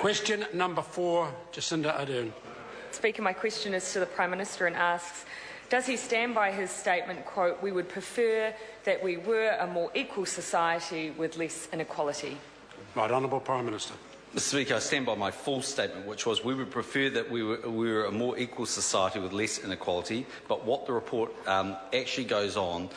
Question number 4, Jacinda Ardern. Speaker, my question is to the Prime Minister and asks, does he stand by his statement, quote, "We would prefer that we were a more equal society with less inequality"? Right Honourable Prime Minister. Mr. Speaker, I stand by my full statement, which was we would prefer that we were a more equal society with less inequality, but what the report actually goes on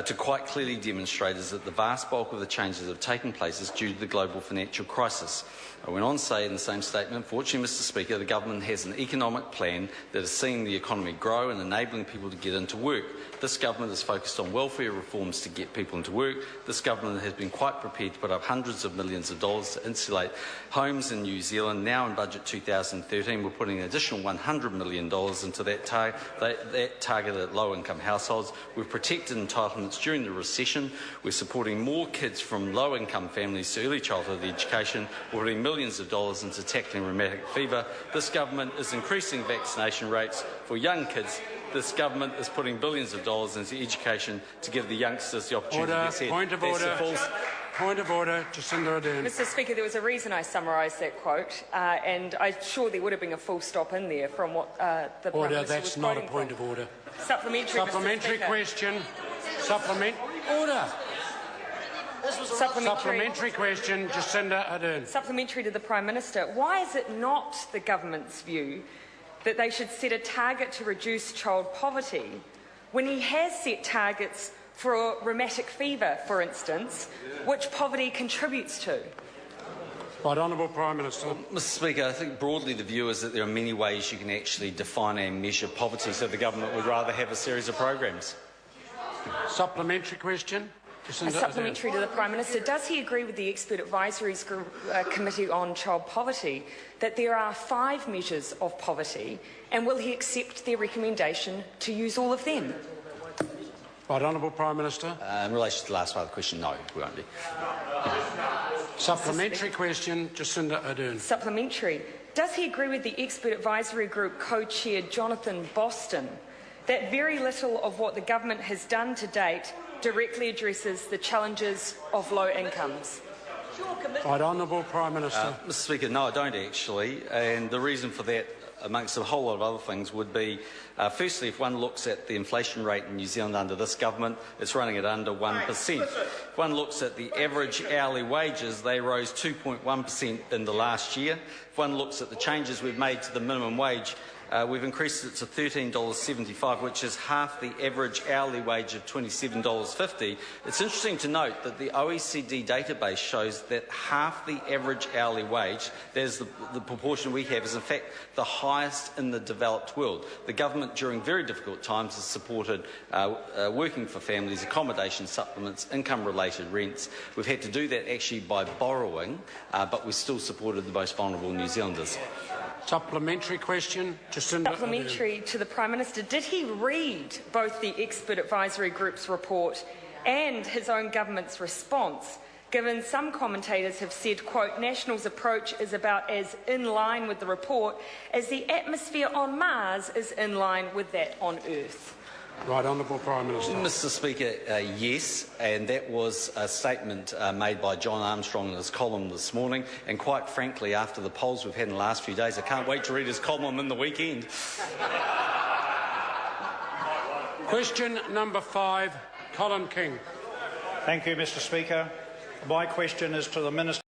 to quite clearly demonstrate is that the vast bulk of the changes that have taken place is due to the global financial crisis. I went on to say in the same statement, fortunately, Mr. Speaker, the government has an economic plan that is seeing the economy grow and enabling people to get into work. This government is focused on welfare reforms to get people into work. This government has been quite prepared to put up hundreds of millions of dollars to insulate homes in New Zealand. Now in Budget 2013, we're putting an additional $100 million into that targeted low-income households. We've protected entitlements during the recession. We're supporting more kids from low-income families to early childhood education. We're putting millions of dollars into tackling rheumatic fever. This government is increasing vaccination rates for young kids. This government is putting billions of dollars into education to give the youngsters the opportunity to get ahead. Point of order. Point of order, Jacinda Ardern. Mr. Speaker, there was a reason I summarised that quote, and I'm sure there would have been a full stop in there from what the Prime Minister was quoting. That's not a point of order. Supplementary question. Order. Supplementary question, Jacinda Ardern. Supplementary to the Prime Minister. Why is it not the government's view that they should set a target to reduce child poverty when he has set targets for rheumatic fever, for instance, which poverty contributes to? Right Honourable Prime Minister. Well, Mr. Speaker, I think broadly the view is that there are many ways you can actually define and measure poverty, so the government would rather have a series of programs. Supplementary question. Supplementary to the Prime Minister. Does he agree with the Expert Advisory Committee on Child Poverty that there are 5 measures of poverty, and will he accept their recommendation to use all of them? Right Honourable Prime Minister. In relation to the last part of the question, no, we won't be. Supplementary question, Jacinda Ardern. Supplementary. Does he agree with the Expert Advisory Group co-chair Jonathan Boston that very little of what the government has done to date directly addresses the challenges of low incomes? Right Honourable Prime Minister. Mr. Speaker, no, I don't actually, and the reason for that, amongst a whole lot of other things, would be, firstly, if one looks at the inflation rate in New Zealand under this government, it's running at under 1%. If one looks at the average hourly wages, they rose 2.1% in the last year. If one looks at the changes we've made to the minimum wage, we've increased it to $13.75, which is half the average hourly wage of $27.50. It's interesting to note that the OECD database shows that half the average hourly wage, there's the proportion we have, is in fact the highest in the developed world. The government, during very difficult times, has supported working for families, accommodation supplements, income-related rents. We've had to do that actually by borrowing, but we still supported the most vulnerable New Zealanders. Supplementary question, Jacinda Supplementary Ardern. to the Prime Minister. Did he read both the Expert Advisory Group's report and his own government's response, given some commentators have said, quote, National's approach is about as in line with the report as the atmosphere on Mars is in line with that on Earth? Right Honourable Prime Minister. Mr. Speaker, yes, and that was a statement made by John Armstrong in his column this morning, and quite frankly, after the polls we've had in the last few days, I can't wait to read his column in the weekend. Question number 5, Colin King. Thank you, Mr. Speaker. My question is to the Minister